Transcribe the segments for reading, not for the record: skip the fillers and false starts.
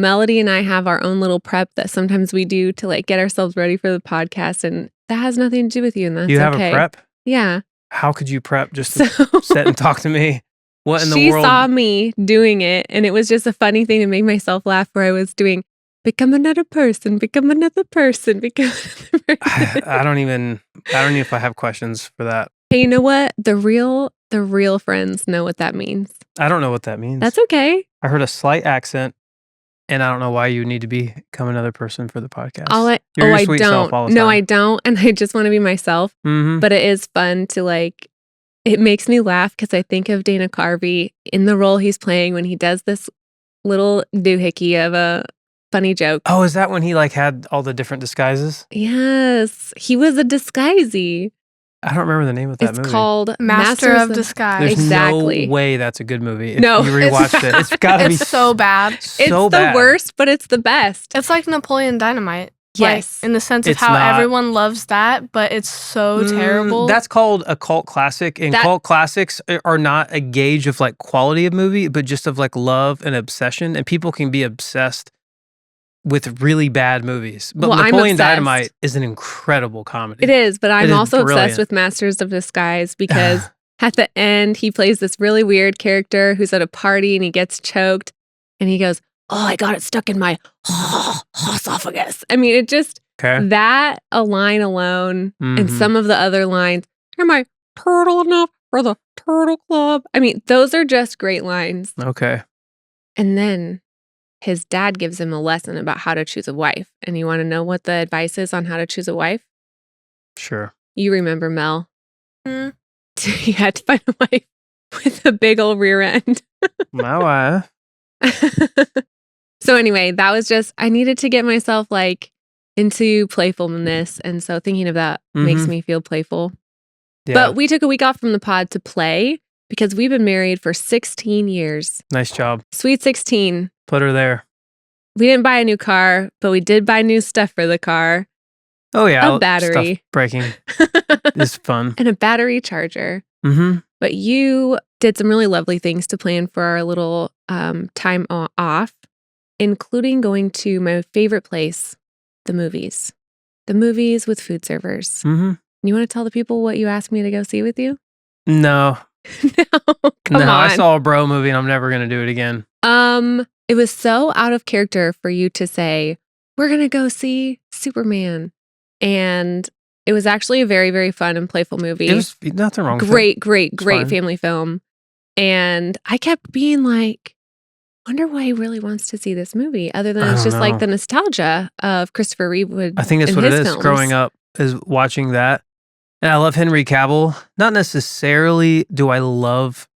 Melody and I have our own little prep that sometimes we do to like get ourselves ready for the podcast, and that has nothing to do with you, and that's You have okay. a prep? Yeah. How could you prep just to sit and talk to me? What in the She world? saw me doing it, and it was just a funny thing to make myself laugh where I was doing, become another person, become another person, become another person. I don't even know if I have questions for that. Hey, you know what? The real friends know what that means. I don't know what that means. That's okay. I heard a slight accent, and I don't know why you need to become another person for the podcast. You're your sweet self all the time. No, I don't, and I just want to be myself. Mm-hmm. But it is fun to like. It makes me laugh because I think of Dana Carvey in the role he's playing when he does this little doohickey of a funny joke. Oh, is that when he like had all the different disguises? Yes, he was a disguisey. I don't remember the name of that movie. It's called Master of Disguise. There's exactly. no way that's a good movie. If No, you rewatched it. It's gotta be so bad. It's the worst, but it's the best. It's like Napoleon Dynamite. Yes. Like, in the sense of It's how not. everyone loves that, but it's so terrible. That's called a cult classic, and cult classics are not a gauge of like quality of movie, but just of like love and obsession. And people can be obsessed with really bad movies. But Well, Napoleon Dynamite is an incredible comedy. It is, but I'm also brilliant. obsessed with Masters of Disguise because at the end, he plays this really weird character who's at a party and he gets choked and he goes, "Oh, I got it stuck in my esophagus." I mean, it just, that a line alone and some of the other lines, "Am I turtle enough for the Turtle Club?" I mean, those are just great lines. Okay. And then his dad gives him a lesson about how to choose a wife. And you want to know what the advice is on how to choose a wife? Sure. You remember, Mel. You had to find a wife with a big old rear end. My wife. So anyway, that was just, I needed to get myself like into playfulness. And so thinking of that makes me feel playful. Yeah. But we took a week off from the pod to play because we've been married for 16 years. Nice job. Sweet 16. Put her there. We didn't buy a new car, but we did buy new stuff for the car. Oh, yeah. A battery. Stuff breaking is fun. And a battery charger. Mm-hmm. But you did some really lovely things to plan for our little time off, including going to my favorite place, the movies. The movies with food servers. Mm-hmm. You want to tell the people what you asked me to go see with you? No. No, come on. I saw a bro movie and I'm never going to do it again. It was so out of character for you to say, we're going to go see Superman. And it was actually a very, very fun and playful movie. It was nothing wrong with it. Great fine. family film. And I kept being like, wonder why he really wants to see this movie, other than it's just like the nostalgia of Christopher Reeve. I think that's what it is. Films. Growing up is watching that. And I love Henry Cavill. Not necessarily do I love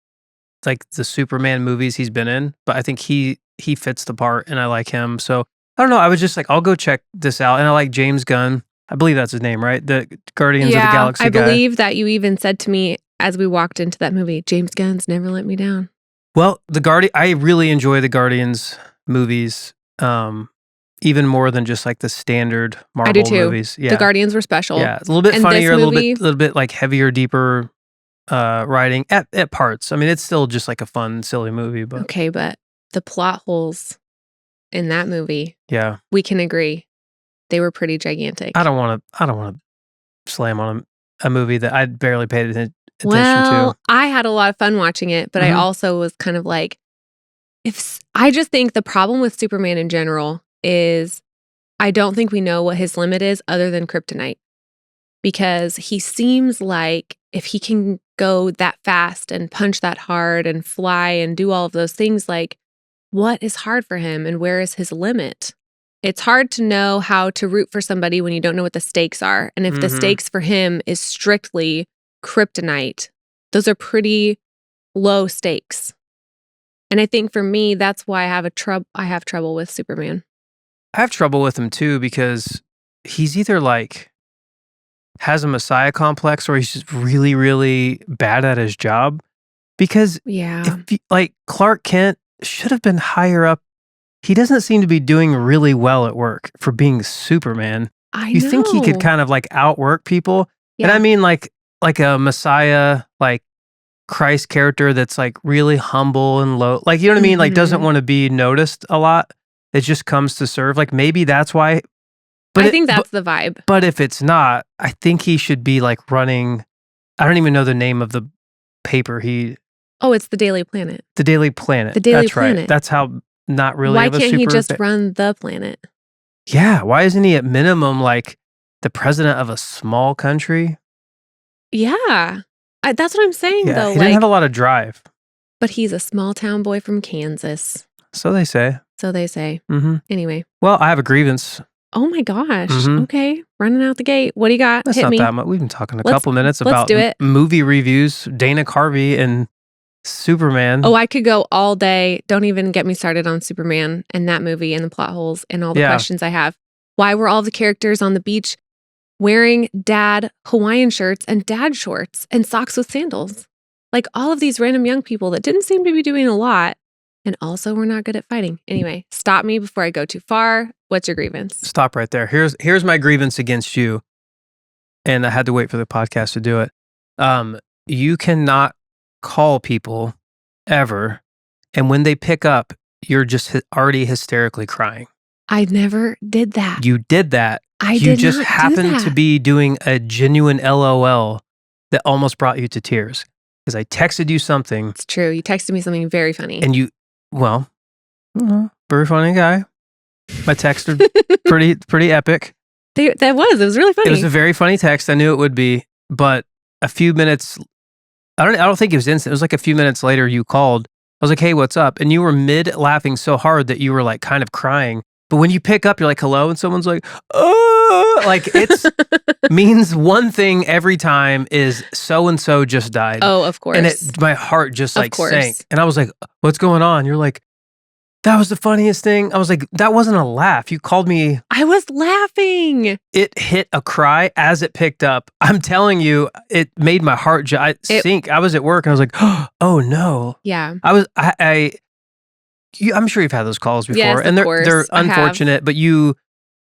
like the Superman movies he's been in, but I think he fits the part and I like him. So I don't know. I was just like, I'll go check this out. And I like James Gunn. I believe that's his name, right? The Guardians of the Galaxy guy. I believe that you even said to me as we walked into that movie, James Gunn's never let me down. Well, I really enjoy the Guardians movies, even more than just like the standard Marvel I do too. Movies. Yeah. The Guardians were special. Yeah, it's a little bit funnier, a little bit like heavier, deeper writing at parts. I mean, it's still just like a fun, silly movie. But okay, but the plot holes in that movie, we can agree, they were pretty gigantic. I don't want to slam on a movie that I barely paid attention to. to. I had a lot of fun watching it, but I also was kind of like, I just think the problem with Superman in general is I don't think we know what his limit is other than kryptonite. Because he seems like if he can go that fast and punch that hard and fly and do all of those things, like what is hard for him and where is his limit? It's hard to know how to root for somebody when you don't know what the stakes are. And if the stakes for him is strictly kryptonite, those are pretty low stakes. And I think for me, that's why I have trouble with Superman. I have trouble with him too because he's either like has a messiah complex or he's just really, really bad at his job. Because like Clark Kent should have been higher up. He doesn't seem to be doing really well at work for being Superman. You think he could kind of like outwork people? Yeah. And I mean like a messiah, like Christ character that's like really humble and low. Like, you know what I mean? Like doesn't want to be noticed a lot. It just comes to serve. Like maybe that's why. But I think that's the vibe. But if it's not, I think he should be like running. I don't even know the name of the paper. Oh, it's the Daily Planet. The Daily Planet. The Daily That's Planet. Right. That's how not really. Why of a can't he super just run the planet? Yeah. Why isn't he at minimum like the president of a small country? Yeah. That's what I'm saying, Yeah, though. he didn't have a lot of drive. But he's a small town boy from Kansas. So they say. So they say. Mm-hmm. Anyway. Well, I have a grievance. Oh my gosh. Okay. Running out the gate. What do you got? That's Hit not me. that much. We've been talking a couple minutes let's about do it. Movie reviews, Dana Carvey and Superman. Oh, I could go all day. Don't even get me started on Superman and that movie and the plot holes and all the questions I have. Why were all the characters on the beach wearing dad Hawaiian shirts and dad shorts and socks with sandals? Like all of these random young people that didn't seem to be doing a lot and also were not good at fighting. Anyway, stop me before I go too far. What's your grievance? Stop right there. Here's my grievance against you. And I had to wait for the podcast to do it. You cannot call people ever, and when they pick up, you're just already hysterically crying. I never did that. You did that. I you did just not happened do that. to be doing a genuine LOL that almost brought you to tears. Because I texted you something. It's true. You texted me something very funny. And very funny guy. My texts are pretty epic. It was really funny. It was a very funny text. I knew it would be, but a few minutes, I don't think it was instant. It was like a few minutes later you called. I was like, hey, what's up? And you were mid laughing so hard that you were like kind of crying. But when you pick up, you're like, hello. And someone's like, oh, like it's means one thing every time is so-and-so just died. Oh, of course. And my heart just like sank. And I was like, what's going on? You're like, that was the funniest thing. I was like, that wasn't a laugh. You called me. I was laughing. It hit a cry as it picked up. I'm telling you, it made my heart sink. I was at work and I was like, oh no. Yeah. I'm sure you've had those calls before. Yes, and of course. they're unfortunate, but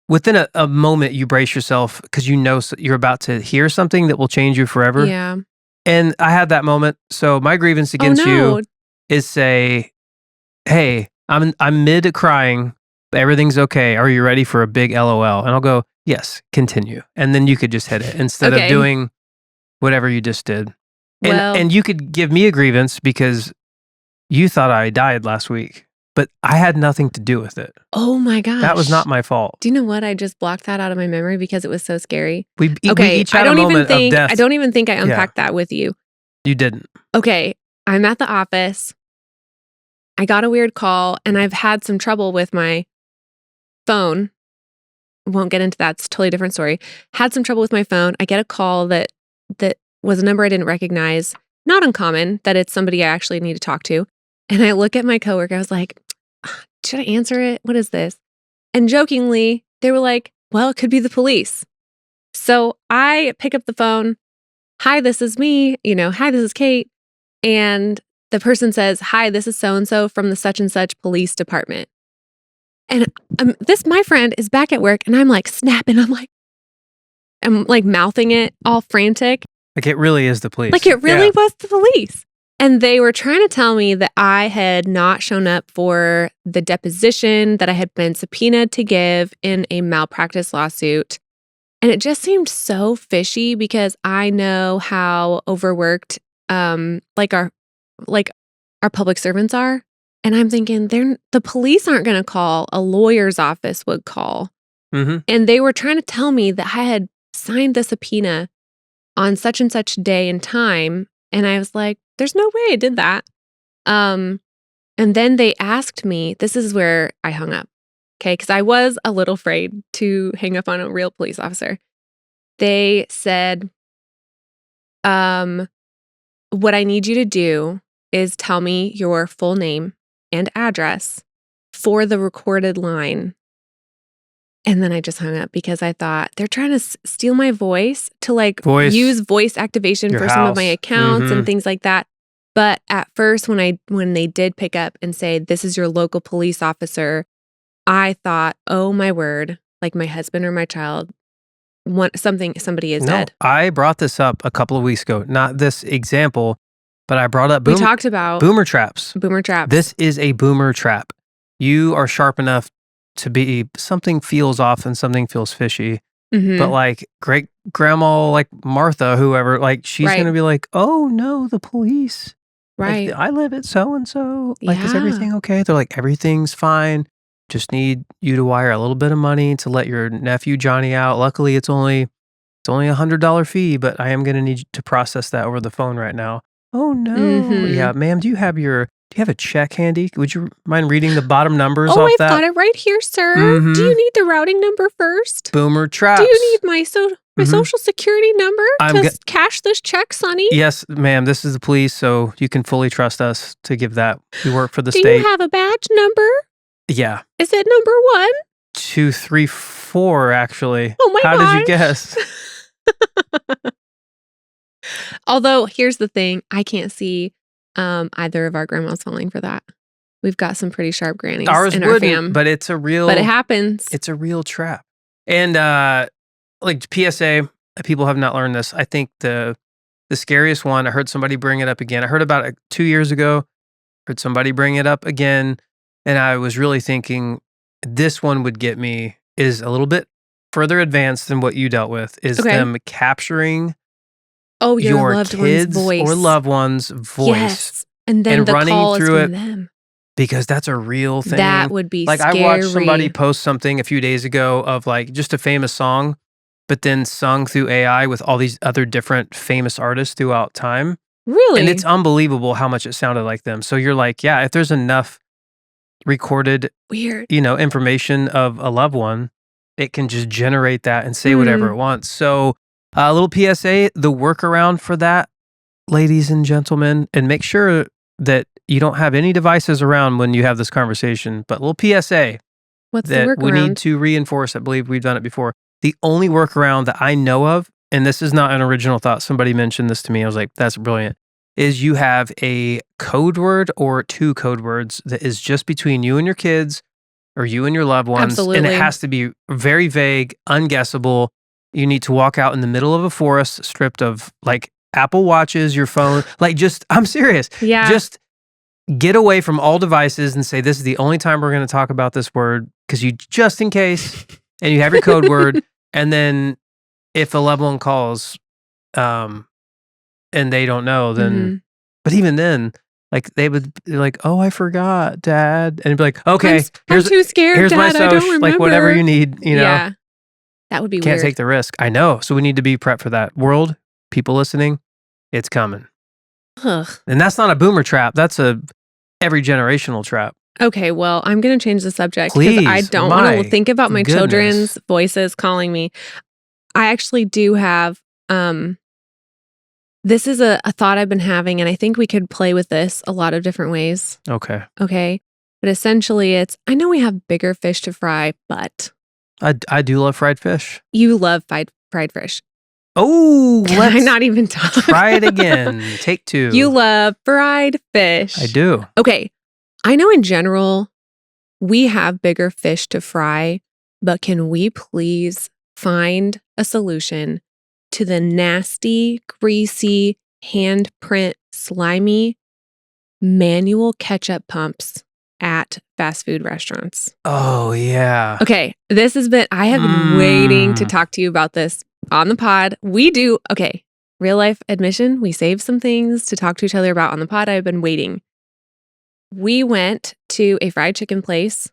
within a moment, you brace yourself because you know you're about to hear something that will change you forever. Yeah. And I had that moment. So my grievance against you is say, hey, I'm mid crying, but everything's okay. Are you ready for a big LOL? And I'll go, yes, continue. And then you could just hit it instead of doing whatever you just did. And you could give me a grievance because you thought I died last week, but I had nothing to do with it. Oh my gosh. That was not my fault. Do you know what? I just blocked that out of my memory because it was so scary. We each had a moment of death. I don't even think I unpacked that with you. You didn't. Okay. I'm at the office. I got a weird call and I've had some trouble with my phone. Won't get into that. It's a totally different story. Had some trouble with my phone. I get a call that was a number I didn't recognize. Not uncommon that it's somebody I actually need to talk to. And I look at my coworker. I was like, should I answer it? What is this? And jokingly, they were like, well, it could be the police. So I pick up the phone. Hi, this is me. Hi, this is Kate. And the person says, hi, this is so-and-so from the such and such police department. And my friend is back at work and I'm like snapping. I'm like mouthing it all frantic. Like it really is the police. Like it really was the police. And they were trying to tell me that I had not shown up for the deposition that I had been subpoenaed to give in a malpractice lawsuit. And it just seemed so fishy because I know how overworked our public servants are. And I'm thinking the police aren't going to call, a lawyer's office would call. Mm-hmm. And they were trying to tell me that I had signed the subpoena on such and such day and time. And I was like, there's no way I did that. And then they asked me, this is where I hung up. Okay. Because I was a little afraid to hang up on a real police officer. They said, what I need you to do is tell me your full name and address for the recorded line. And then I just hung up because I thought they're trying to steal my voice to use voice activation for some of my accounts and things like that. But at first, when they did pick up and say, this is your local police officer, I thought, oh my word, like my husband or my child, somebody is dead. I brought this up a couple of weeks ago. Not this example, but I brought up we talked about boomer traps. Boomer traps. This is a boomer trap. You are sharp enough to be something feels off and something feels fishy. But Mhm. like great grandma, like Martha, whoever, like she's Right. gonna be like, "Oh no, the police! Like Right. I live at so and so. Like, is Yeah. everything okay?" They're like, "Everything's fine. Just need you to wire a little bit of money to let your nephew Johnny out. Luckily, it's only $100 fee, but I am gonna need you to process that over the phone right now." Oh no, yeah, Mhm. ma'am. Do you have a check handy? Would you mind reading the bottom numbers Oh, off I've that? got it right here, sir. Do Mm-hmm. you need the routing number first? Boomer Do you need traps. my Mm-hmm. social security number I'm to good. cash this check, Sonny? Yes, ma'am. This is the police, so you can fully trust us to give that. We work for the Do you state. have a badge number? Yeah, Is it number 1? 2, 3, 4. Actually. Oh my How did you gosh. guess? Although, here's the thing, I can't see either of our grandmas falling for that. We've got some pretty sharp grannies Ours in our wouldn't, fam, but it's a but it real happens. it's a real trap. And like PSA, people have not learned this. I think the scariest one, I heard somebody bring it up again. I heard about it 2 years ago. Heard somebody bring it up again, and I was really thinking this one would get me, is a little bit further advanced than what you dealt with, is Okay. them capturing Oh, your your loved one's kids voice. or loved one's voice Yes. And then and the running call is through from it, them. because that's a real thing. That would be Like I watched somebody scary. post something a few days ago of like just a famous song, but then sung through AI with all these other different famous artists throughout time. And Really? it's unbelievable how much it sounded like them. So you're like, yeah, if there's enough recorded, Weird. information of a loved one, it can just generate that and say whatever it wants. So a little PSA, the workaround for that, ladies and gentlemen, and make sure that you don't have any devices around when you have this conversation, but a little PSA What's the that we need workaround? to reinforce. I believe we've done it before. The only workaround that I know of, and this is not an original thought, somebody mentioned this to me, I was like, that's brilliant, is you have a code word or 2 code words that is just between you and your kids or you and your loved ones. And it Absolutely. has to be very vague, unguessable. You need to walk out in the middle of a forest stripped of like Apple Watches, your phone, like just, I'm serious. Yeah. Just get away from all devices and say, this is the only time we're going to talk about this word, because you, just in case, and you have your code word. And then if a loved one calls, and they don't know, then, but even then, like they would be like, oh, I forgot, Dad. And it'd be like, okay, I'm too scared, here's my Dad. I don't soch, remember. like whatever you need, Yeah. That would be Can't weird. take the risk. I know. So we need to be prepped for that. World, people listening, it's coming. Ugh. And that's not a boomer trap. That's a every generational trap. Okay, well, I'm going to change the subject because I Please, don't want my to think about my goodness. children's voices calling me. I actually do have, this is a thought I've been having, and I think we could play with this a lot of different ways. Okay. Okay. But essentially it's, I know we have bigger fish to fry, but I do love fried fish. you love fried fish. Oh, Can let's I not even talk? try it again. Take 2. You love fried fish. I do. Okay. I know in general, we have bigger fish to fry, but can we please find a solution to the nasty, greasy, handprint, slimy, manual ketchup pumps at fast food restaurants? Oh, yeah. Okay, I have been waiting to talk to you about this on the pod. Okay, real life admission, we saved some things to talk to each other about on the pod. I've been waiting. We went to a fried chicken place,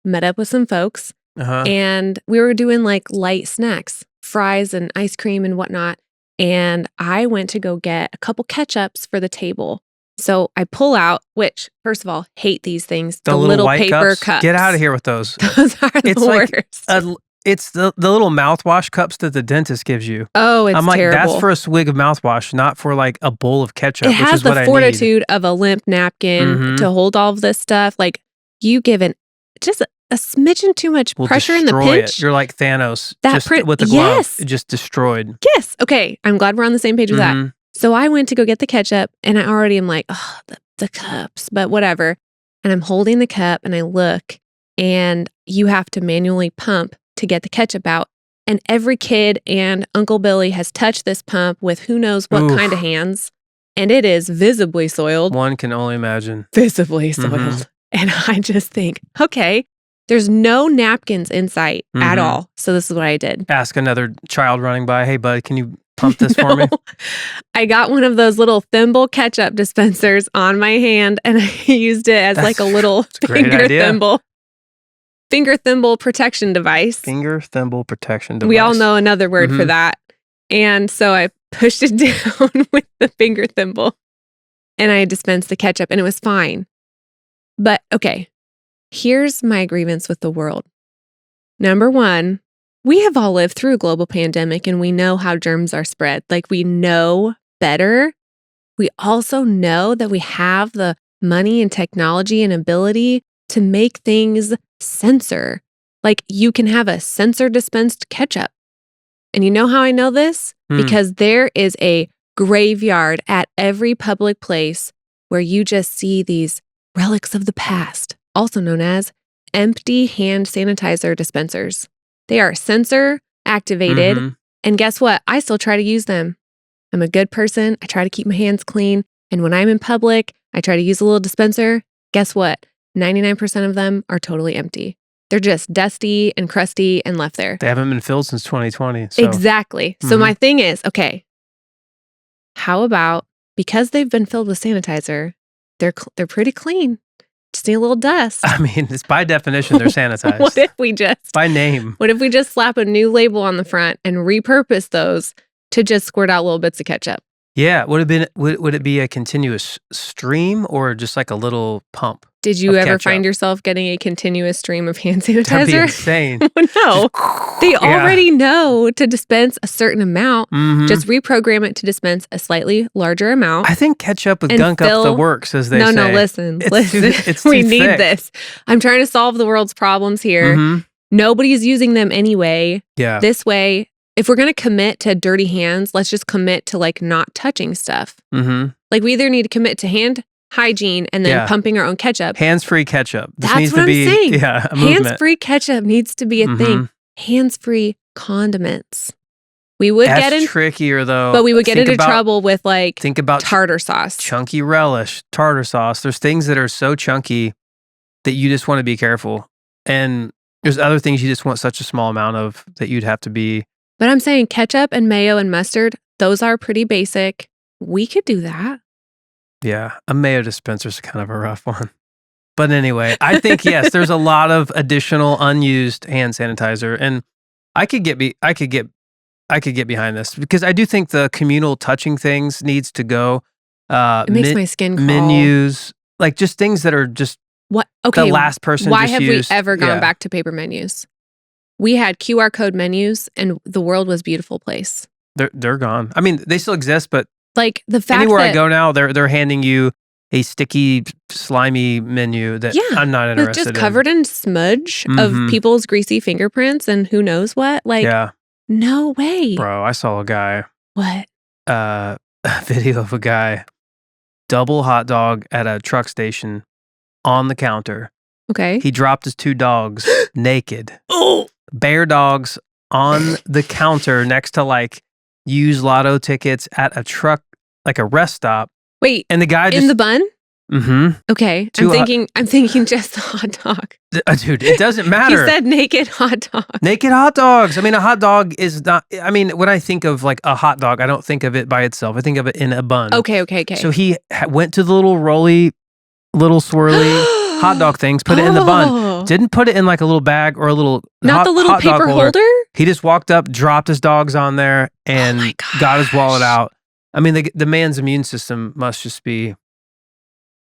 met up with some folks, and we were doing like light snacks, fries and ice cream and whatnot. And I went to go get a couple ketchups for the table. So I pull out, which, first of all, hate these things. The little white paper cups. Get out of here with those. Those are the worst. It's the little mouthwash cups that the dentist gives you. Oh, it's I'm like, terrible. that's for a swig of mouthwash, not for like a bowl of ketchup, It which has is what the I need. fortitude of a limp napkin to hold all of this stuff. Like, you give it just a smidgen too much pressure in the pinch. You're like Thanos, with the glove. Yes. It just destroyed. Yes. Okay. I'm glad we're on the same page with that. So I went to go get the ketchup, and I already am like, oh, the cups, but whatever. And I'm holding the cup, and I look, and you have to manually pump to get the ketchup out. And every kid and Uncle Billy has touched this pump with who knows what kind of hands. And it is visibly soiled. One can only imagine. Visibly soiled. And I just think, okay, There's no napkins in sight at all. So this is what I did. Ask another child running by, hey, bud, can you pump this for me? I got one of those little thimble ketchup dispensers on my hand, and I used it as like a little finger thimble protection device. Finger thimble protection device. We all know another word for that. And so I pushed it down with the finger thimble, and I dispensed the ketchup, and it was fine. But okay, here's my grievance with the world. Number one, we have all lived through a global pandemic, and we know how germs are spread. Like, we know better. We also know that we have the money and technology and ability to make things censor. Like, you can have a censor dispensed ketchup. And you know how I know this? Because there is a graveyard at every public place where you just see these relics of the past, also known as empty hand sanitizer dispensers. They are sensor activated. And guess what? I still try to use them. I'm a good person. I try to keep my hands clean. And when I'm in public, I try to use a little dispenser. Guess what? 99% of them are totally empty. They're just dusty and crusty and left there. They haven't been filled since 2020. So. Exactly. So my thing is, okay, how about, because they've been filled with sanitizer, they're pretty clean. Just need a little dust. I mean, it's by definition, they're sanitized. What if we just... By name. What if we just slap a new label on the front and repurpose those to just squirt out little bits of ketchup? Yeah. Would it be a continuous stream or just like a little pump? Did you ever find yourself getting a continuous stream of hand sanitizer? That'd be insane. No. They already know to dispense a certain amount. Just reprogram it to dispense a slightly larger amount. I think ketchup would gunk up the works, as they say. No, listen. It's we too need thick. this. I'm trying to solve the world's problems here. Nobody's using them anyway. Yeah. This way, if we're going to commit to dirty hands, let's just commit to like not touching stuff. Like, we either need to commit to hand hygiene and then pumping our own ketchup. Hands-free ketchup. This That's needs what to I'm be, saying. Yeah, a movement. Hands-free ketchup needs to be a thing. Hands-free condiments. We would get in trickier though. But we would get into trouble with like tartar sauce. Chunky relish, tartar sauce. There's things that are so chunky that you just want to be careful. And there's other things you just want such a small amount of that you'd have to be. But I'm saying ketchup and mayo and mustard, those are pretty basic. We could do that. Yeah, a mayo dispenser is kind of a rough one. But anyway, I think, yes, there's a lot of additional unused hand sanitizer. And I could get behind this because I do think the communal touching things needs to go. It makes my skin crawl. Menus, like just things that are just what? Okay, the last person why just have used. we ever gone back to paper menus? We had QR code menus and the world was a beautiful place. They're gone. I mean, they still exist, but like the fact anywhere that I go now, they're handing you a sticky, slimy menu that I'm not interested in. Just covered in smudge of people's greasy fingerprints and who knows what. Like, no way. Bro, I saw a guy. What? A video of a guy, double hot dog at a truck station on the counter. Okay. He dropped his 2 dogs naked. Oh! Bear dogs on the counter next to like used lotto tickets at a truck, like a rest stop. Wait, and the guy in the bun? Okay, I'm thinking just the hot dog. Dude, it doesn't matter. He said naked hot dog. Naked hot dogs. I mean, a hot dog is not, I mean, when I think of like a hot dog, I don't think of it by itself. I think of it in a bun. Okay. So he went to the little rolly, little swirly hot dog things, put it in the bun. Didn't put it in like a little bag or a little Not the little paper holder? He just walked up, dropped his dogs on there, and got his wallet out. I mean, the man's immune system must just be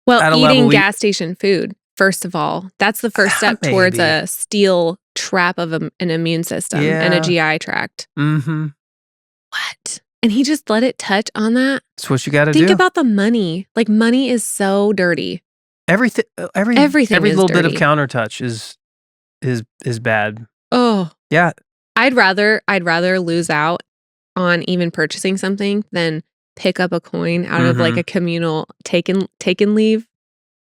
eating gas station food, first of all. That's the first step towards a steel trap of an immune system and a GI tract. What? And he just let it touch on that? That's what you got to do. Think about the money. Like, money is so dirty. Every little dirty. bit of counter touch is bad. Oh. Yeah. I'd rather lose out on even purchasing something than pick up a coin out of like a communal take and leave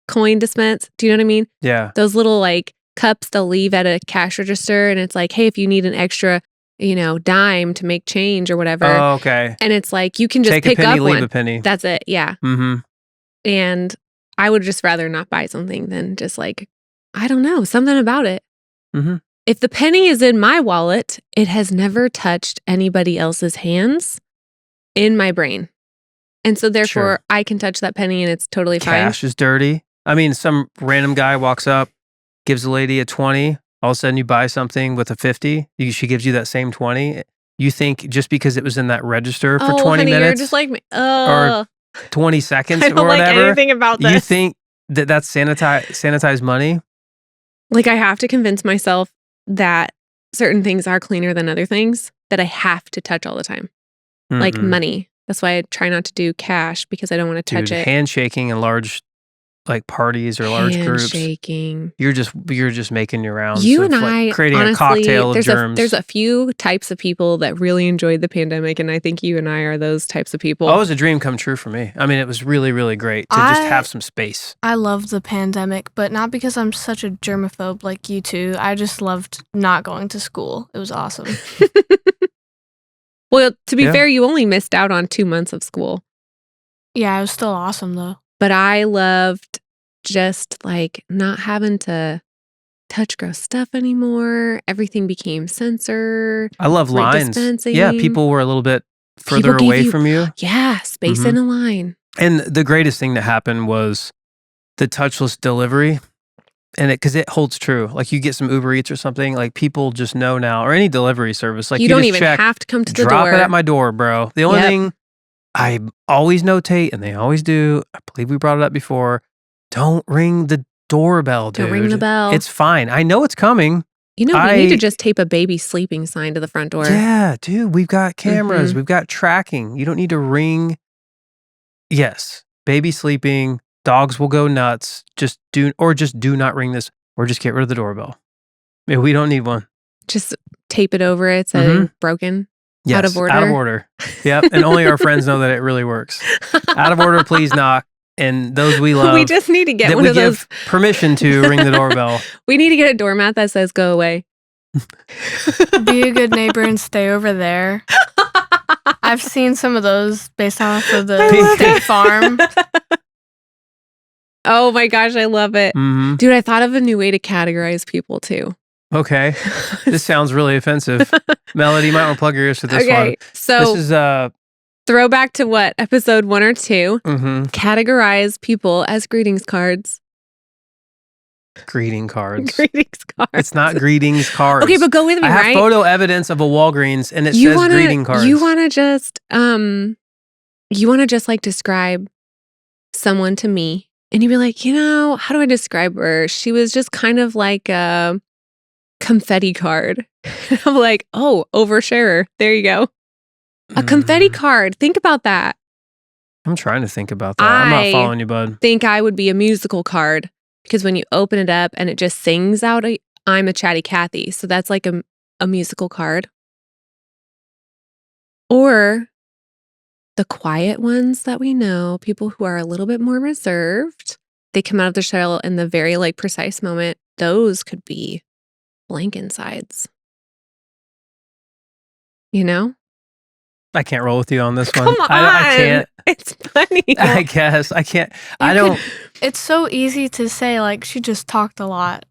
coin dispense. Do you know what I mean? Yeah. Those little like cups they'll leave at a cash register and it's like, hey, if you need an extra, dime to make change or whatever. Oh, okay. And it's like you can just take pick a penny, up leave one. a penny. That's it. Yeah. And I would just rather not buy something than just like, I don't know, something about it. If the penny is in my wallet, it has never touched anybody else's hands in my brain. And so therefore, I can touch that penny and it's totally fine. Cash is dirty. I mean, some random guy walks up, gives a lady a 20. All of a sudden, you buy something with a 50. She gives you that same 20. You think just because it was in that register for 20 honey, minutes you're just like me. or 20 seconds I don't or whatever, like anything about this. You think that that's sanitized money? Like I have to convince myself that certain things are cleaner than other things that I have to touch all the time. Like money. That's why I try not to do cash because I don't want to touch it. Handshaking in large like parties or large groups. Handshaking. You're just making your rounds. You and I creating honestly, a cocktail of germs. There's a few types of people that really enjoyed the pandemic, and I think you and I are those types of people. Oh, it was a dream come true for me. I mean, it was really, really great to just have some space. I loved the pandemic, but not because I'm such a germaphobe like you two. I just loved not going to school. It was awesome. Well, to be fair, you only missed out on 2 months of school. Yeah, it was still awesome though. But I loved just like not having to touch gross stuff anymore. Everything became censored. I love lines. Dispensing. Yeah, people were a little bit further away from you. Yeah, space in a line. And the greatest thing that happened was the touchless delivery. And because it holds true. Like you get some Uber Eats or something, like people just know now, or any delivery service. Like you don't even have to come to the door. Drop it at my door, bro. The only thing I always notate, and they always do, I believe we brought it up before, don't ring the doorbell, dude. Don't ring the bell. It's fine. I know it's coming. You know, we need to just tape a baby sleeping sign to the front door. Yeah, dude, we've got cameras. We've got tracking. You don't need to ring. Yes, baby sleeping. Dogs will go nuts. Just do not ring this, or just get rid of the doorbell. Maybe we don't need one. Just tape it over it, saying broken. Yes, out of order. Out of order. Yep. And only our friends know that it really works. Out of order, please knock. And those we love. We just need to get one of those. Give permission to ring the doorbell. We need to get a doormat that says "Go away." Be a good neighbor and stay over there. I've seen some of those based off of the State Farm. Oh my gosh, I love it. Dude, I thought of a new way to categorize people too. Okay. This sounds really offensive. Melody, you might want to plug your ears for this one. So this is throwback to what? Episode 1 or 2. Categorize people as greetings cards. Greeting cards. Greetings cards. It's not greetings cards. Okay, but go with me, I have right? photo evidence of a Walgreens and it says greeting cards. You want to just like describe someone to me. And you'd be like, how do I describe her? She was just kind of like a confetti card. I'm like, oh, oversharer. There you go. A confetti card. Think about that. I'm trying to think about that. I'm not following you, bud. Think I would be a musical card because when you open it up and it just sings out, I'm a chatty Cathy. So that's like a musical card. Or the quiet ones that we know, people who are a little bit more reserved, they come out of their shell in the very like precise moment. Those could be blank insides. I can't roll with you on this one. Come on. I can't. It's funny. I guess. I can't. It's so easy to say, like, she just talked a lot.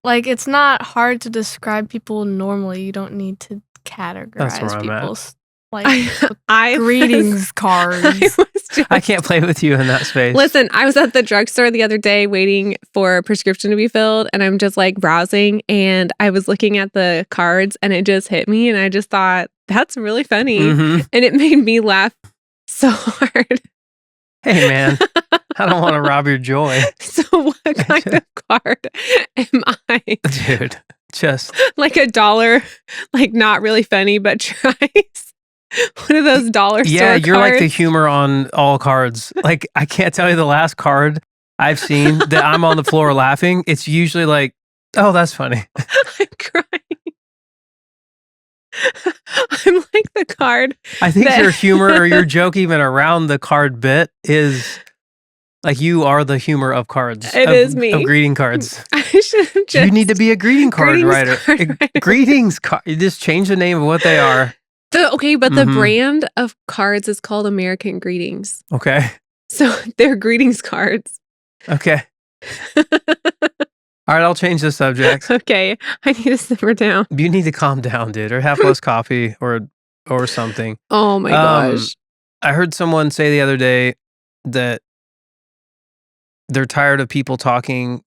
Like, it's not hard to describe people normally. You don't need to categorize people's greetings cards. I can't play with you in that space. Listen, I was at the drugstore the other day waiting for a prescription to be filled, and I'm just like browsing, and I was looking at the cards, and it just hit me, and I just thought, that's really funny. And it made me laugh so hard. Hey, man, I don't want to rob your joy. So what kind of card am I? Dude, just like $1, like not really funny, but tries. One of those dollar store cards. Yeah, you're like the humor on all cards. Like, I can't tell you the last card I've seen that I'm on the floor laughing. It's usually like, oh, that's funny. I'm crying. I'm like the card. I think your humor or your joke even around the card bit is like you are the humor of cards. It is me. Of greeting cards. I should have just... You need to be a greeting card writer. Greetings card. You just change the name of what they are. But the brand of cards is called American Greetings. Okay. So they're greetings cards. Okay. All right, I'll change the subject. Okay, I need to simmer down. You need to calm down, dude, or have less coffee or something. Oh my gosh. I heard someone say the other day that they're tired of people talking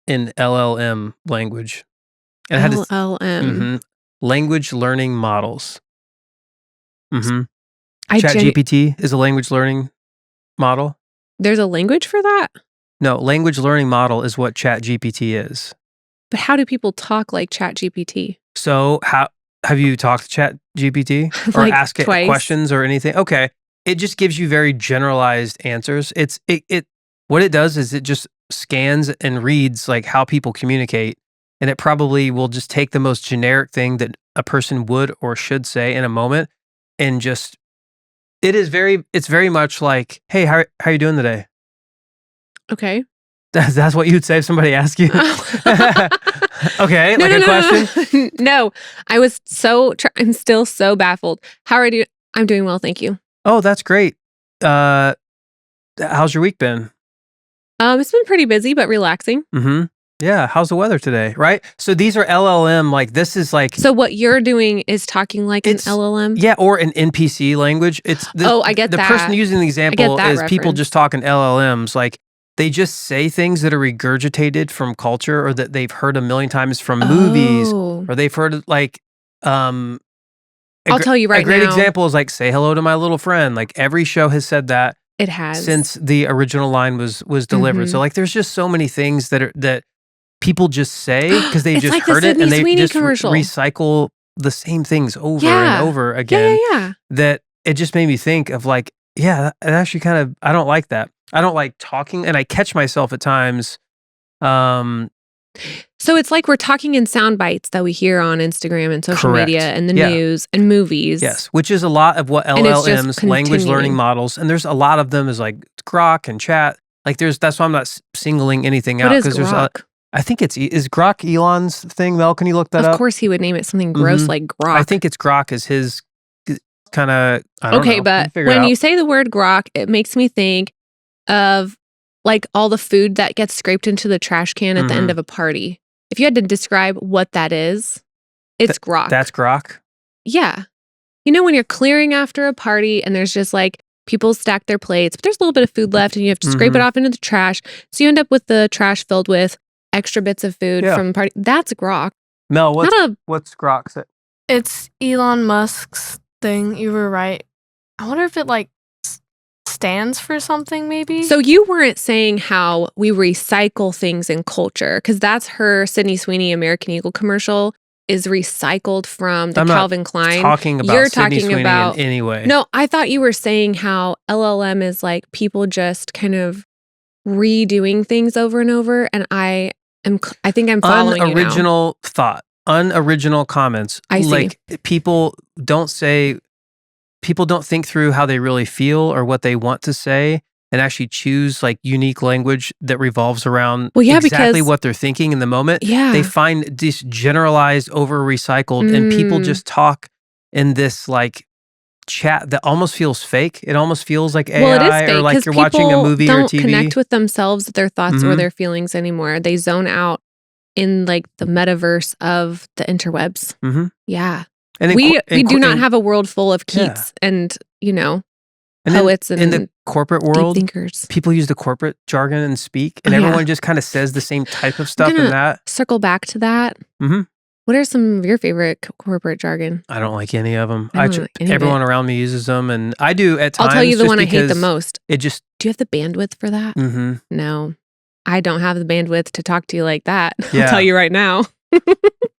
in LLM language. And I had to LLM. Language learning models. I ChatGPT is a language learning model. There's a language for that? No, language learning model is what ChatGPT is. But how do people talk like ChatGPT? So how have you talked to ChatGPT or Like ask it twice. questions or anything? Okay. It just gives you very generalized answers. What it does is it just scans and reads like how people communicate, and it probably will just take the most generic thing that a person would or should say in a moment and just it's very much like, "Hey, how you doing today?" Okay. That's what you'd say if somebody asked you. Okay, No, like a question? No, I'm still so baffled. How are you? I'm doing well, thank you. Oh, that's great. How's your week been? It's been pretty busy, but relaxing. Yeah, how's the weather today, right? So these are LLM, like this is like... So what you're doing is talking like an LLM? Yeah, or an NPC language. I get that. The person using the example is people reference. just talking LLMs. Like they just say things that are regurgitated from culture or that they've heard a million times from movies, or they've heard like... I'll tell you right now. A great example is like, say hello to my little friend. Like every show has said that. It has. Since the original line was delivered. So like there's just so many things that people just say because they've just like heard it and they just commercial. recycle the same things over and over again. Yeah. That it just made me think of like, yeah, it actually kind of, I don't like that. I don't like talking, and I catch myself at times. So it's like we're talking in sound bites that we hear on Instagram and social media and the news and movies. Yes, which is a lot of what LLMs, language learning models, and there's a lot of them is like Grok and Chat. Like that's why I'm not singling anything out, because there's I think is Grok Elon's thing, Mel? Can you look that up? Of course he would name it something gross like Grok. I think it's Grok is his kind of, I don't know. But when you say the word Grok, it makes me think of like all the food that gets scraped into the trash can at the end of a party. If you had to describe what that is, it's Grok. That's Grok? Yeah. You know when you're clearing after a party and there's just like people stack their plates, but there's a little bit of food left and you have to scrape it off into the trash. So you end up with the trash filled with extra bits of food from the party. That's Grok. Mel, what's Grok? It's Elon Musk's thing. You were right. I wonder if it like stands for something maybe. So you weren't saying how we recycle things in culture, because that's her Sydney Sweeney American Eagle commercial is recycled from the Calvin Klein. You're talking about in any way. No, I thought you were saying how LLM is like people just kind of redoing things over and over, and I think I'm following unoriginal thought, unoriginal comments. I see. Like people don't think through how they really feel or what they want to say, and actually choose like unique language that revolves around exactly what they're thinking in the moment. Yeah. They find this generalized, over recycled, and people just talk in this like chat that almost feels fake. It almost feels like AI, well, it is fake, or like you're watching a movie or TV. People don't connect with themselves, their thoughts, or their feelings anymore. They zone out in like the metaverse of the interwebs. Yeah. And we do not have a world full of Keats and, poets and in the corporate world, deep thinkers. People use the corporate jargon and speak, and everyone just kind of says the same type of stuff in that. Circle back to that. What are some of your favorite corporate jargon? I don't like any of them. Everyone around me uses them, and I do at times. I'll tell you the one I hate the most. Do you have the bandwidth for that? No, I don't have the bandwidth to talk to you like that. I'll tell you right now.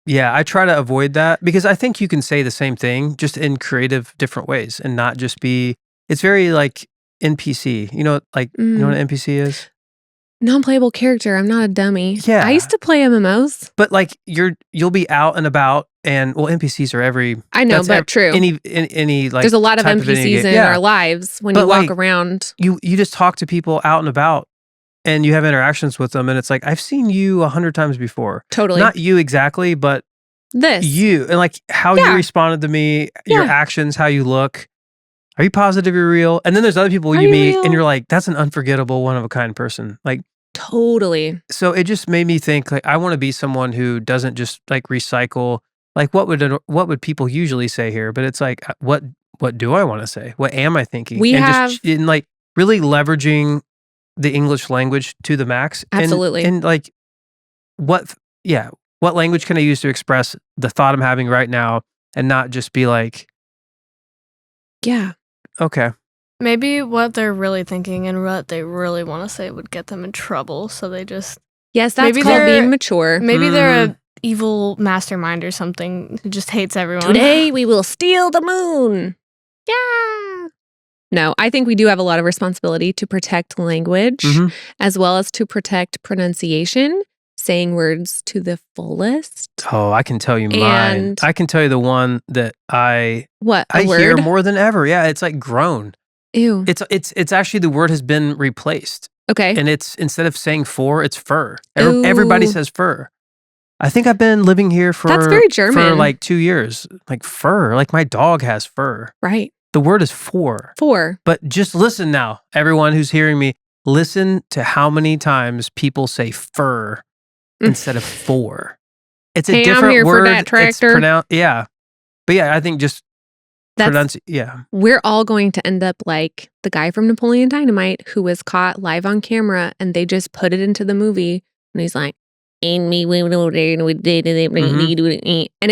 Yeah, I try to avoid that because I think you can say the same thing just in creative different ways and not just be, it's very like NPC, you know what an NPC is? Non-playable character. I'm not a dummy. Yeah. I used to play MMOs. But like you'll be out and about, and NPCs are I know, but true. Any like there's a lot of NPCs in our lives when you walk around. You just talk to people out and about. And you have interactions with them, and it's like, I've seen you 100 times before. Totally. Not you exactly, but you. And like how you responded to me, your actions, how you look. Are you positive you're real? And then there's other people you meet, and you're like, that's an unforgettable, one-of-a-kind person. Like, Totally. So it just made me think, like, I want to be someone who doesn't just like recycle. Like, what would people usually say here? But it's like, what do I want to say? What am I thinking? We and have just in like really leveraging the English language to the max. absolutely. And like, what language can I use to express the thought I'm having right now, and not just be like, yeah, okay. Maybe what they're really thinking and what they really want to say would get them in trouble. So they just yes, that's maybe called being mature. Maybe they're a evil mastermind or something who just hates everyone. Today we will steal the moon. Yeah. No, I think we do have a lot of responsibility to protect language as well as to protect pronunciation, saying words to the fullest. Oh, I can tell you mine. I can tell you the one that I hear more than ever. Yeah, it's like groan. Ew. It's actually the word has been replaced. Okay. And it's instead of saying for, it's fur. Everybody says fur. I think I've been living here for that's very German. For like 2 years. Like fur. Like my dog has fur. Right. The word is for. For. But just listen now, everyone who's hearing me, listen to how many times people say fur instead of for. It's a different I'm here word. For that tractor. Yeah. But yeah, I think just we're all going to end up like the guy from Napoleon Dynamite who was caught live on camera and they just put it into the movie and he's like, and it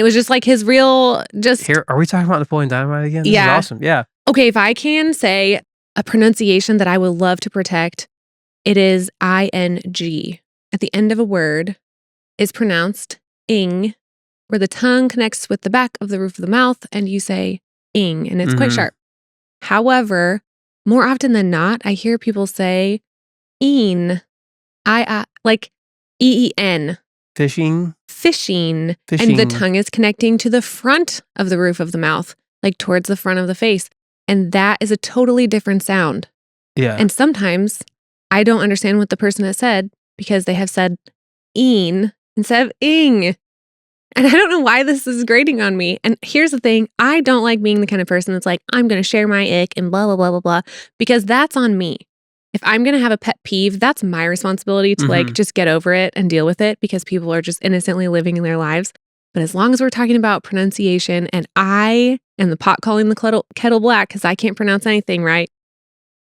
was just like his real Here, are we talking about Napoleon Dynamite again? This is awesome. Yeah. Okay, if I can say a pronunciation that I would love to protect, it is ing. At the end of a word is pronounced ing, where the tongue connects with the back of the roof of the mouth and you say ing, and it's quite sharp. However, more often than not, I hear people say een, like E-E-N. Fishing. And the tongue is connecting to the front of the roof of the mouth, like towards the front of the face. And that is a totally different sound. Yeah. And sometimes I don't understand what the person has said because they have said een instead of ing. And I don't know why this is grating on me. And here's the thing. I don't like being the kind of person that's like, I'm going to share my ick and blah, blah, blah, blah, blah, because that's on me. If I'm going to have a pet peeve, that's my responsibility to like just get over it and deal with it because people are just innocently living in their lives. But as long as we're talking about pronunciation and I am the pot calling the kettle black because I can't pronounce anything right.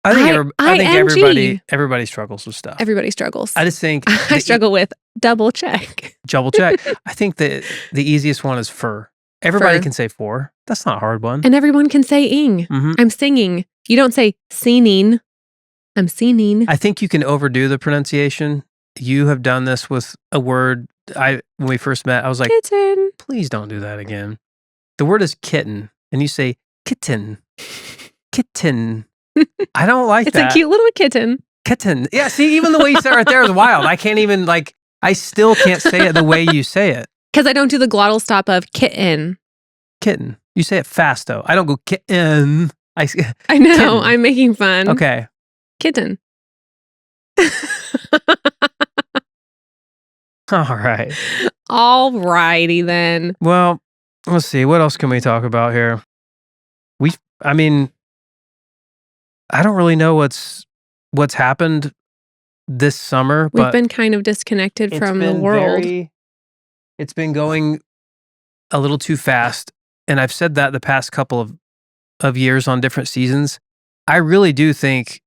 I think everybody struggles with stuff. Everybody struggles. I just think I struggle with double check. I think that the easiest one is fur. Everybody can say for. That's not a hard one. And everyone can say ing. I'm singing. You don't say singing. I'm singing. I think you can overdo the pronunciation. You have done this with a word. When we first met, I was like, kitten. Please don't do that again. The word is kitten, and you say kitten. Kitten. I don't like that. It's a cute little kitten. Kitten. Yeah, see, even the way you say it right there is wild. I can't even, I still can't say it the way you say it. Because I don't do the glottal stop of kitten. Kitten. You say it fast, though. I don't go kitten. I know. Kitten. I'm making fun. Okay. Kitten. All right. All righty then. Well, let's see. What else can we talk about here? I don't really know what's happened this summer. We've been kind of disconnected from the world. It's been going a little too fast. And I've said that the past couple of years on different seasons. I really do think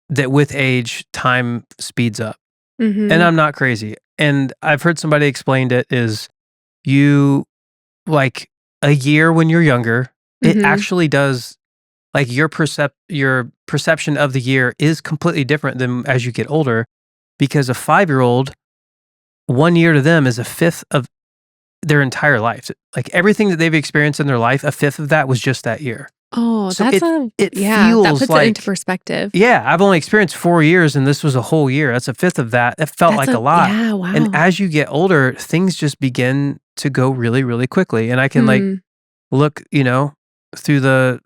that with age, time speeds up. And I'm not crazy. And I've heard somebody explained it is you, like a year when you're younger, it actually does, like your perception of the year is completely different than as you get older, because a 5-year-old, 1 year to them is a fifth of their entire life. Like everything that they've experienced in their life, a fifth of that was just that year. Oh, so feels that puts like, it into perspective. Yeah, I've only experienced 4 years and this was a whole year. That's a fifth of that. It felt like a lot. Yeah, wow. And as you get older, things just begin to go really, really quickly. And I can like look, through the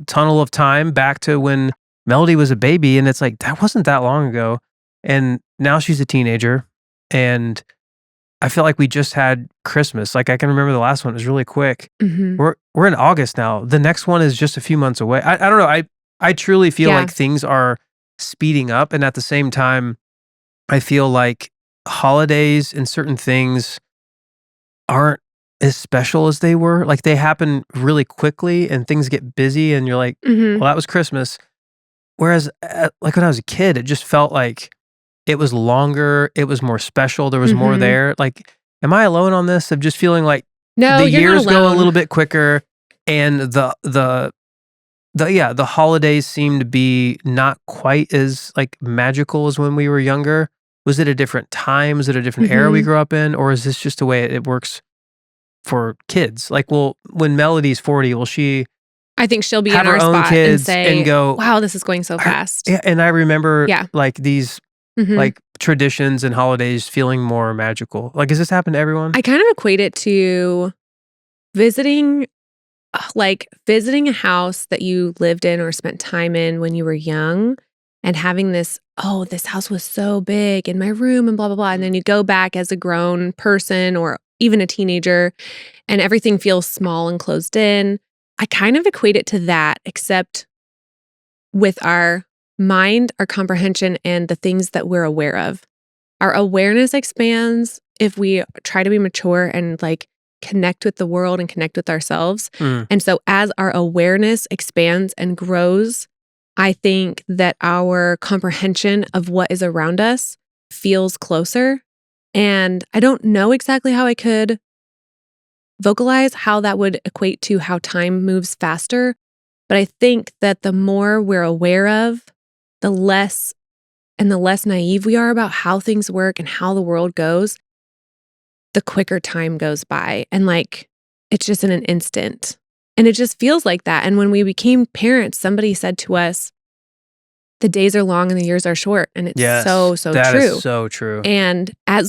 tunnel of time back to when Melody was a baby, and it's like, that wasn't that long ago. And now she's a teenager, and I feel like we just had Christmas. Like I can remember the last one. It was really quick. We're in August now. The next one is just a few months away. I don't know. I truly feel like things are speeding up. And at the same time, I feel like holidays and certain things aren't as special as they were. Like they happen really quickly and things get busy and you're like, well, that was Christmas. Whereas like when I was a kid, it just felt like it was longer. It was more special. There was more there. Like, am I alone on this of just feeling like the years go a little bit quicker and the holidays seem to be not quite as like magical as when we were younger. Was it a different time? Was it a different era we grew up in? Or is this just the way it works for kids? Like, well, when Melody's 40, will she... I think she'll be in our spot and say, wow, this is going so fast. Yeah, and I remember like these like traditions and holidays feeling more magical. Like, does this happen to everyone? I kind of equate it to visiting a house that you lived in or spent time in when you were young and having this, oh, this house was so big in my room and blah, blah, blah. And then you go back as a grown person or even a teenager and everything feels small and closed in. I kind of equate it to that, except with our mind, our comprehension, and the things that we're aware of. Our awareness expands if we try to be mature and like connect with the world and connect with ourselves. And so as our awareness expands and grows, I think that our comprehension of what is around us feels closer. And I don't know exactly how I could vocalize how that would equate to how time moves faster. But I think that the more we're aware of, the less naive we are about how things work and how the world goes, the quicker time goes by. And like, it's just in an instant. And it just feels like that. And when we became parents, somebody said to us, the days are long and the years are short. And it's so true. That is so true. And I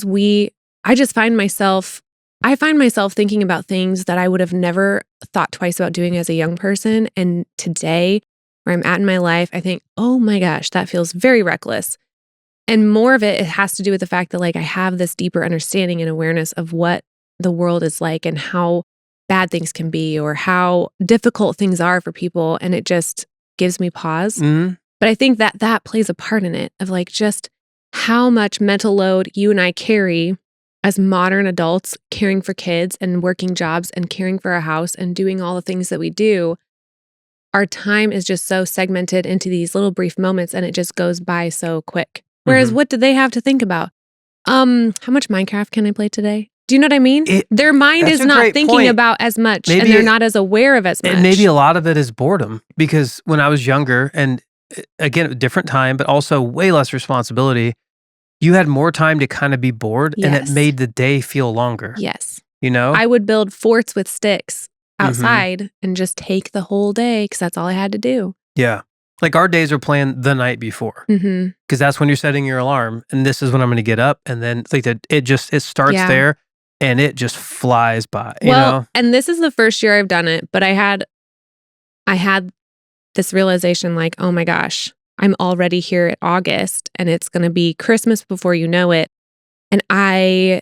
find myself thinking about things that I would have never thought twice about doing as a young person. And today, where I'm at in my life, I think, oh my gosh, that feels very reckless. And more of it has to do with the fact that like I have this deeper understanding and awareness of what the world is like and how bad things can be or how difficult things are for people. And it just gives me pause. But I think that plays a part in it of like just how much mental load you and I carry as modern adults, caring for kids and working jobs and caring for a house and doing all the things that we do. Our time is just so segmented into these little brief moments and it just goes by so quick. Whereas what do they have to think about? How much Minecraft can I play today? Do you know what I mean? Their mind is not thinking about as much and they're not as aware of as much. And maybe a lot of it is boredom because when I was younger and again, a different time, but also way less responsibility, you had more time to kind of be bored and it made the day feel longer. Yes. You know? I would build forts with sticks outside and just take the whole day because that's all I had to do. Yeah. Like our days are planned the night before because that's when you're setting your alarm and this is when I'm going to get up. And then it's like it starts there and it just flies by, you know? And this is the first year I've done it, but I had this realization like, oh my gosh, I'm already here at August and it's going to be Christmas before you know it. And I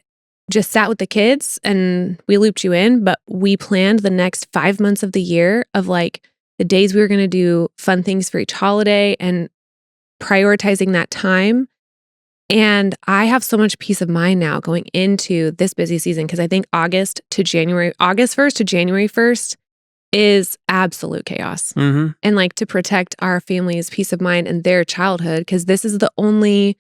just sat with the kids and we looped you in, but we planned the next 5 months of the year of like the days we were going to do fun things for each holiday and prioritizing that time. And I have so much peace of mind now going into this busy season because I think August 1st to January 1st is absolute chaos. And like to protect our family's peace of mind and their childhood, because this is the only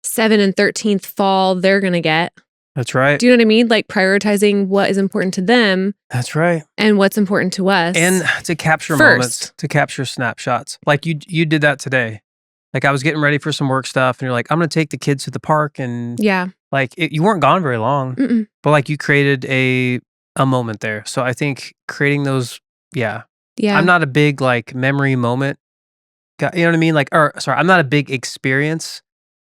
7th and 13th fall they're going to get. That's right. Do you know what I mean? Like prioritizing what is important to them. That's right. And what's important to us. And to capture moments, to capture snapshots. Like you did that today. Like I was getting ready for some work stuff and you're like, I'm going to take the kids to the park. And like you weren't gone very long, but like you created a moment there. So I think creating those, I'm not a big like memory moment. You know what I mean? Like, I'm not a big experience.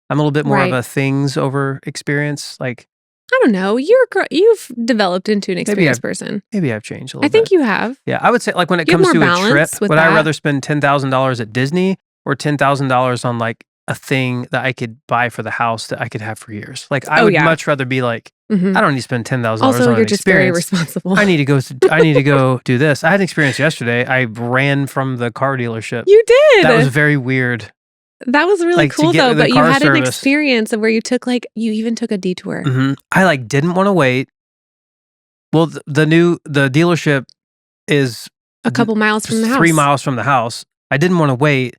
I'm a little bit more of a things over experience. Like, I don't know. You've developed into an experienced person. Maybe I've changed a little bit. I think you have. Yeah, I would say like when it comes to a trip, would I rather spend $10,000 at Disney or $10,000 on like a thing that I could buy for the house that I could have for years? Like I would much rather be like, I don't need to spend $10,000 on an experience. Also, you're just very responsible. I need to go do this. I had an experience yesterday. I ran from the car dealership. You did. That was very weird. That was really Like, to cool get though, the but you car had an service. experience of where you took you even took a detour. I like didn't want to wait. Well, the dealership is A couple miles from the house. 3 miles from the house. I didn't want to wait.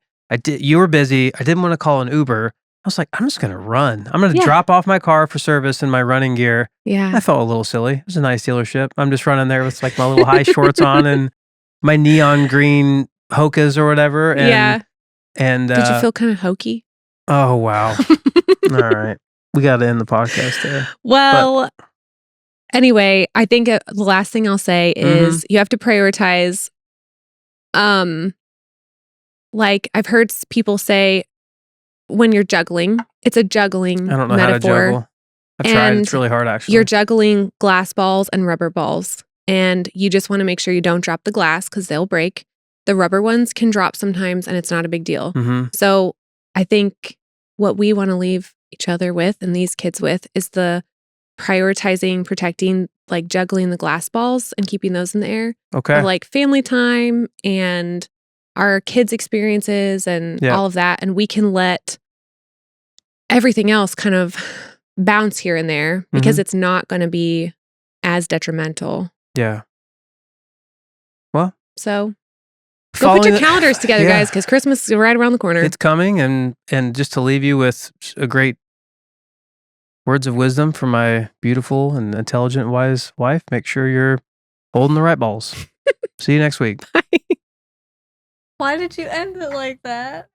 You were busy. I didn't want to call an Uber. I was like, I'm just gonna run. I'm gonna drop off my car for service in my running gear. Yeah. I felt a little silly. It was a nice dealership. I'm just running there with like my little high shorts on and my neon green Hokas or whatever. And and did you feel kind of hokey? Oh wow. All right. We got to end the podcast there. Well, anyway, I think the last thing I'll say is you have to prioritize. Like I've heard people say when you're juggling, it's a juggling I don't know metaphor. how to juggle. I've tried. It's really hard, actually. You're juggling glass balls and rubber balls, and you just want to make sure you don't drop the glass because they'll break. The rubber ones can drop sometimes, and it's not a big deal. So I think what we want to leave each other with and these kids with is the prioritizing, protecting, like juggling the glass balls and keeping those in the air. Okay. Of like family time and our kids' experiences and all of that. And we can let everything else kind of bounce here and there because it's not going to be as detrimental. Yeah. Well. So go put your calendars together, guys, because Christmas is right around the corner. It's coming. And just to leave you with a great words of wisdom from my beautiful and intelligent, wise wife, make sure you're holding the right balls. See you next week. Bye. Why did you end it like that?